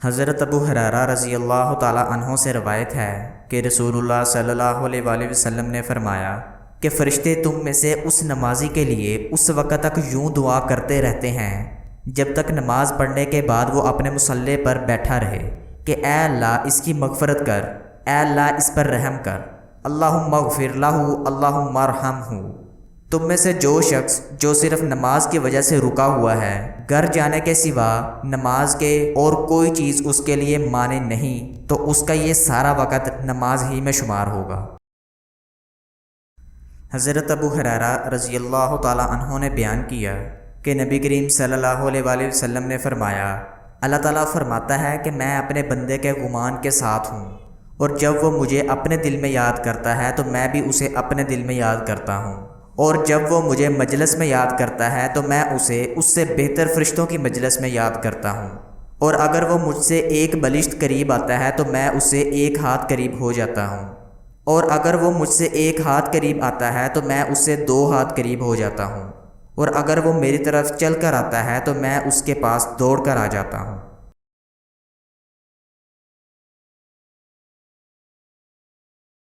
حضرت ابو ہریرہ رضی اللہ تعالی عنہ سے روایت ہے کہ رسول اللہ صلی اللہ علیہ وآلہ وسلم نے فرمایا کہ فرشتے تم میں سے اس نمازی کے لیے اس وقت تک یوں دعا کرتے رہتے ہیں جب تک نماز پڑھنے کے بعد وہ اپنے مصلی پر بیٹھا رہے کہ اے اللہ اس کی مغفرت کر، اے اللہ اس پر رحم کر، اللہم اغفر لہ، اللہم ارحمہ۔ تم میں سے جو شخص جو صرف نماز کی وجہ سے رکا ہوا ہے، گھر جانے کے سوا نماز کے اور کوئی چیز اس کے لیے مانع نہیں، تو اس کا یہ سارا وقت نماز ہی میں شمار ہوگا۔ حضرت ابو ہریرہ رضی اللہ تعالی عنہ نے بیان کیا کہ نبی کریم صلی اللہ علیہ وآلہ وسلم نے فرمایا، اللہ تعالیٰ فرماتا ہے کہ میں اپنے بندے کے گمان کے ساتھ ہوں، اور جب وہ مجھے اپنے دل میں یاد کرتا ہے تو میں بھی اسے اپنے دل میں یاد کرتا ہوں، اور جب وہ مجھے مجلس میں یاد کرتا ہے تو میں اسے اس سے بہتر فرشتوں کی مجلس میں یاد کرتا ہوں، اور اگر وہ مجھ سے ایک بلشت قریب آتا ہے تو میں اسے ایک ہاتھ قریب ہو جاتا ہوں، اور اگر وہ مجھ سے ایک ہاتھ قریب آتا ہے تو میں اس سے 2 ہاتھ قریب ہو جاتا ہوں، اور اگر وہ میری طرف چل کر آتا ہے تو میں اس کے پاس دوڑ کر آ جاتا ہوں۔